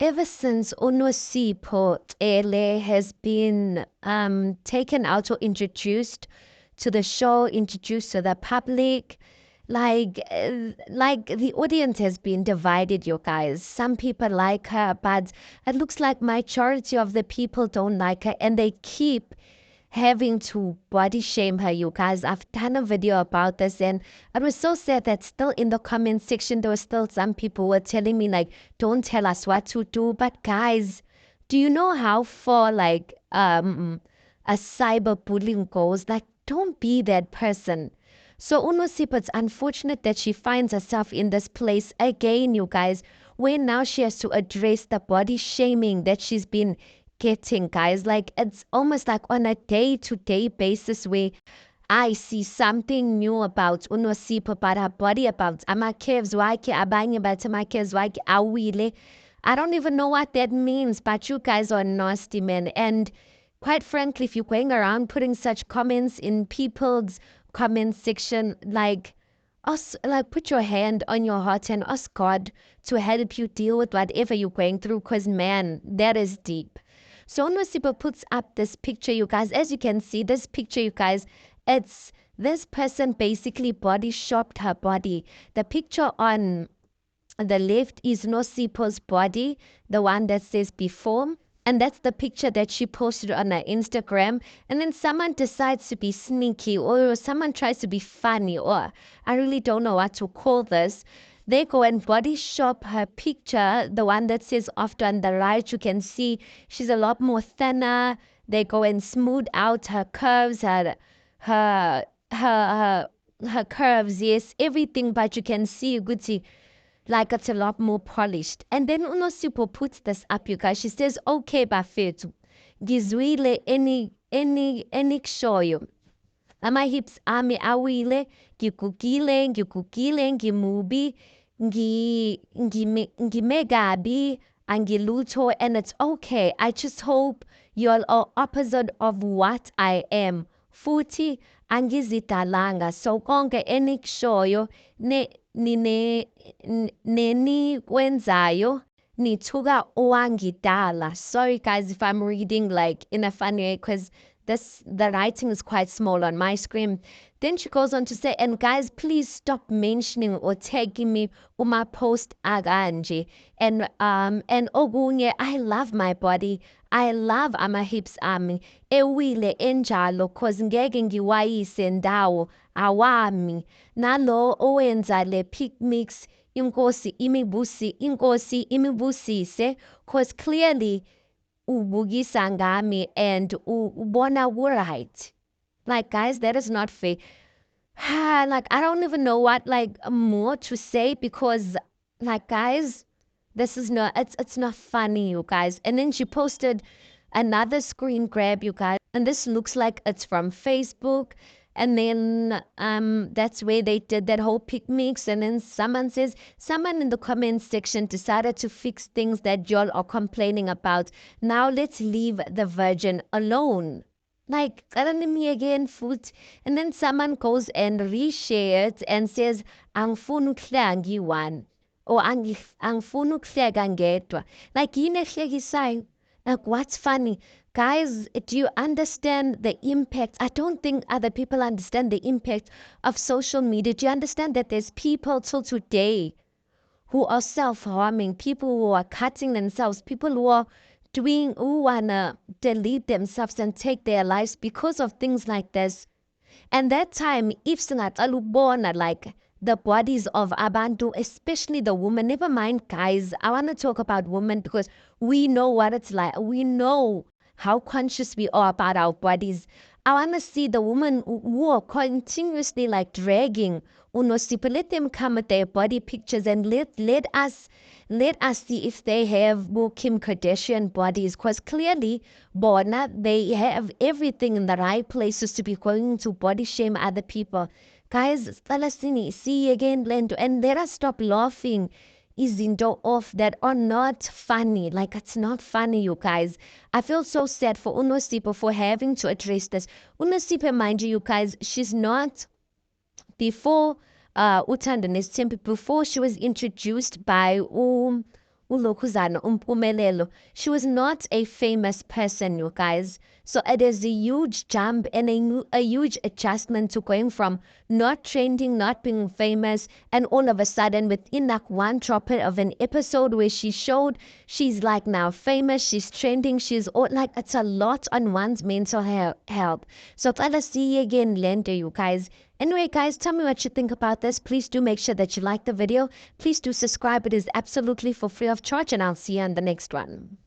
Ever since Unosipho Ele has been taken out or introduced to the show, introduced to the public, like the audience has been divided, you guys. Some people like her, but it looks like majority of the people don't like her, and they keep having to body shame her, you guys. I've done a video about this, and it was so sad that still in the comment section there were still some people who were telling me like, don't tell us what to do. But guys, do you know how far like a cyberbullying goes? Like, don't be that person. So Unosipho, it's unfortunate that she finds herself in this place again, you guys, where now she has to address the body shaming that she's been getting, guys. Like, it's almost like on a day-to-day basis where I see something new about Unosipho, about her body, about ama-curves wakhe, abanye bathi ama-curves wakhe awile. I don't even know what that means, but you guys are nasty, man. And quite frankly, if you're going around putting such comments in people's comment section, like, us, like, put your hand on your heart and ask God to help you deal with whatever you're going through, because man, that is deep. So Nosipa puts up this picture, you guys. As you can see, this picture, you guys, it's this person basically body shopped her body. The picture on the left is Nosipo's body, the one that says before. And that's the picture that she posted on her Instagram. And then someone decides to be sneaky, or someone tries to be funny, or I really don't know what to call this. They go and body shop her picture, the one that says after on the right. You can see she's a lot more thinner. They go and smooth out her curves, her her her curves, yes, everything. But you can see Gucci, like it's a lot more polished. And then Unosipho puts this up, you guys. She says, okay, bafethu, ngizwile any kushoyo. Ama-hips ami awile, ngigugile, ngimubi, ngime kabi, angilutho, and it's okay. I just hope you're opposite of what I am. Futhi angizidalanga. So konke enikushoyo nenikwenzayo nithuka owangidala. Sorry guys if I'm reading like in a funny way, because the writing is quite small on my screen. Then she goes on to say, and guys, please stop mentioning or tagging me uma post aganje. And ogunye, I love my body. I love ama hips ami. Ewile enjalo cause ngeke ngiwayise ndawo awami. Nalo owenza le picnics inkosi imibusise, cause clearly ubukisa ngami and ubona right. Like guys, that is not fair. Like I don't even know what like more to say, because like guys, this is not, it's not funny, you guys. And then she posted another screen grab, you guys, and this looks like it's from Facebook. And then that's where they did that whole pic mix. And then someone says, someone in the comments section decided to fix things that y'all are complaining about. Now let's leave the virgin alone. Like, I don't know me again, foot. And then someone goes and reshare it and says, angifuni ukuhleka ngiyi-one, or angifuni ukuhleka ngedwa. Like, yini ehlekisayo? Like, what's funny? Guys, do you understand the impact? I don't think other people understand the impact of social media. Do you understand that there's people till today who are self-harming, people who are cutting themselves, people who wanna delete themselves and take their lives because of things like this? And that time, if singatal ukubona like the bodies of abantu, especially the women, never mind guys, I want to talk about women because we know what it's like. We know how conscious we are about our bodies. I want to see the women who are continuously like dragging Unosipho. Let them come with their body pictures and let us see if they have more Kim Kardashian bodies, because clearly Bona, they have everything in the right places to be going to body shame other people. Guys, Talasini, see you again, Lendo, and let us stop laughing izinto off that are not funny. Like, it's not funny, you guys. I feel so sad for Unosipho for having to address this. Unosipho, mind you guys, she's not, before Uthando Nesithembu, before she was introduced by uLokhuzana Umpumelelo. She was not a famous person, you guys. So it is a huge jump and a huge adjustment to going from not trending, not being famous, and all of a sudden within like one drop of an episode where she showed she's like now famous, she's trending, she's all like it's a lot on one's mental health. So let's see you again later, you guys. Anyway, guys, tell me what you think about this. Please do make sure that you like the video. Please do subscribe. It is absolutely for free of charge, and I'll see you on the next one.